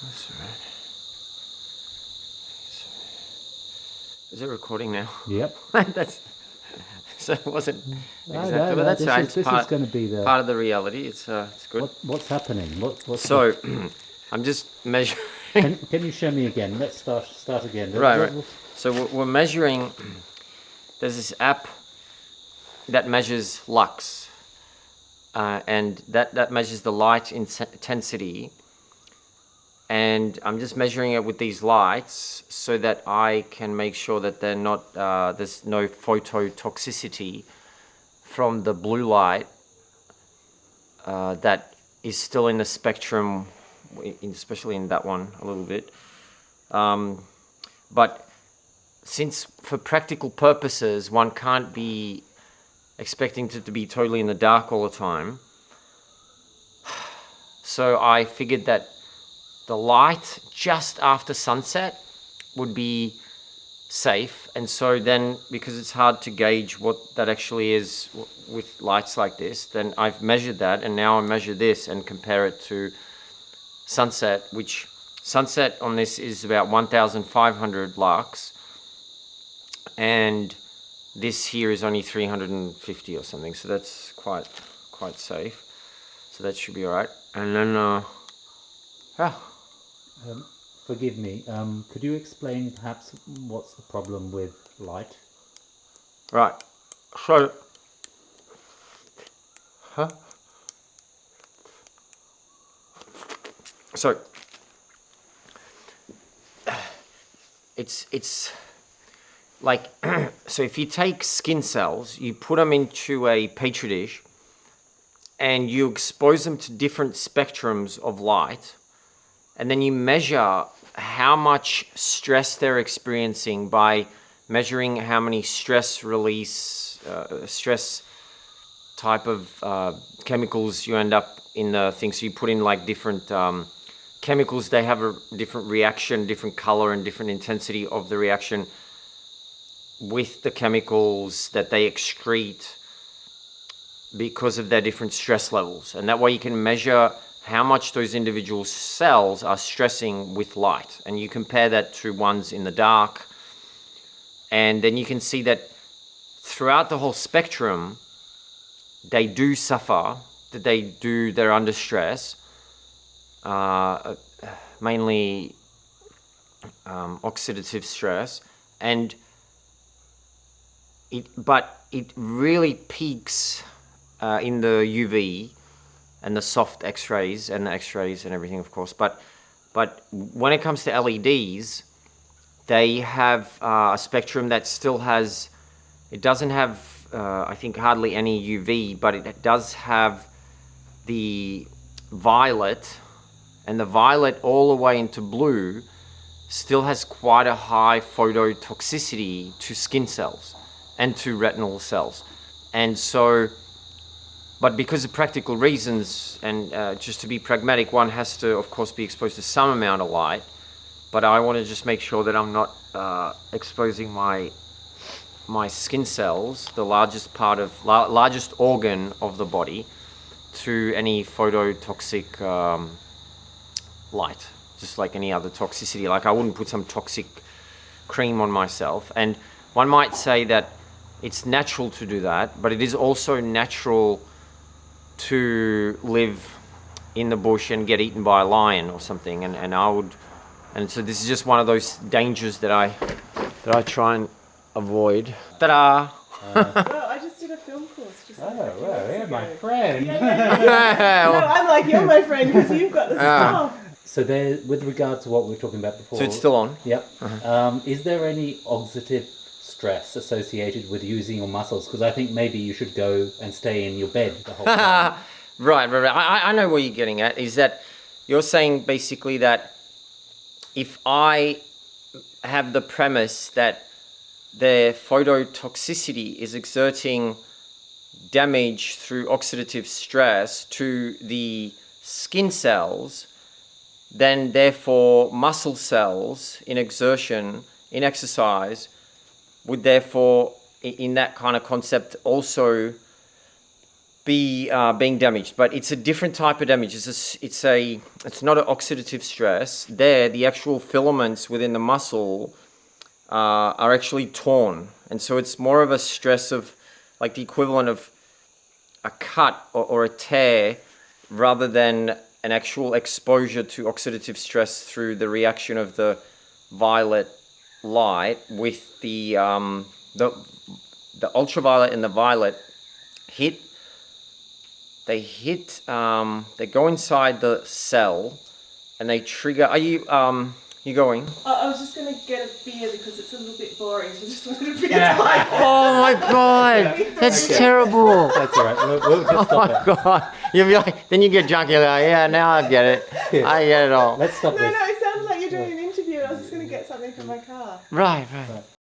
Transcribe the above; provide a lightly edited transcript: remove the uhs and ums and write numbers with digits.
That's all right. Is it recording now? Yep. That's so it wasn't exactly, but that's right. It's This is going to be the part of the reality. It's good. what's happening. What's So I'm just measuring. Can you show me again? Let's start again. Right. So we're measuring. There's this app that measures lux, and that measures the light intensity. And I'm just measuring it with these lights so that I can make sure that they're not, there's no phototoxicity from the blue light that is still in the spectrum, especially in that one a little bit. But since for practical purposes, one can't be expecting it to be totally in the dark all the time, so I figured that the light just after sunset would be safe. And so then, because it's hard to gauge what that actually is with lights like this, then I've measured that, and now I measure this and compare it to sunset, which sunset on this is about 1500 lux, and this here is only 350 or something, so that's quite safe. So that should be all right. And then forgive me. Could you explain perhaps what's the problem with light? right. So so it's like so if you take skin cells, you put them into a petri dish and you expose them to different spectrums of light, and then you measure how much stress they're experiencing by measuring how many stress release, stress type of chemicals you end up in the thing. So you put in like different chemicals, they have a different reaction, different color and different intensity of the reaction with the chemicals that they excrete because of their different stress levels. And that way you can measure how much those individual cells are stressing with light. And you compare that to ones in the dark. And then you can see that throughout the whole spectrum, they do suffer, that they're under stress, mainly oxidative stress. And but it really peaks in the UV and the soft X-rays and the X-rays and everything, of course. But when it comes to LEDs, they have a spectrum that still has, it doesn't have, I think, hardly any UV, but it does have the violet, and the violet all the way into blue still has quite a high phototoxicity to skin cells and to retinal cells. And so, but because of practical reasons and just to be pragmatic, one has to, of course, be exposed to some amount of light. But I want to just make sure that I'm not exposing my skin cells, the largest organ of the body, to any phototoxic light, just like any other toxicity. Like I wouldn't put some toxic cream on myself. And one might say that it's natural to do that, but it is also natural to live in the bush and get eaten by a lion or something. And so this is just one of those dangers that I try and avoid. Ta-da! Well, I just did a film course. Yeah, my friend. No, I'm like, you're my friend because you've got the stuff. So there, with regard to what we were talking about before. So it's still on? Yep. Is there any oxidative stress associated with using your muscles? Because I think maybe you should go and stay in your bed the whole time. Right. I know what you're getting at, is that you're saying basically that if I have the premise that the phototoxicity is exerting damage through oxidative stress to the skin cells, then therefore muscle cells in exertion, in exercise, would therefore, in that kind of concept, also be being damaged, but it's a different type of damage. It's not an oxidative stress. There, the actual filaments within the muscle are actually torn, and so it's more of a stress of like the equivalent of a cut or a tear, rather than an actual exposure to oxidative stress through the reaction of the violet light with the ultraviolet and the violet hit. They go inside the cell, and they trigger. Are you you going? I was just going to get a beer because it's a little bit boring, so I just wanted a beer to like. Oh my god, that's terrible. That's all right. We'll just Oh stop my there. god, you'll be like, then you get drunk. You're like, yeah, now I get it. I get it all. Let's stop No, this. it sounded like you're doing an interview and I was just going to get something from my car. Right.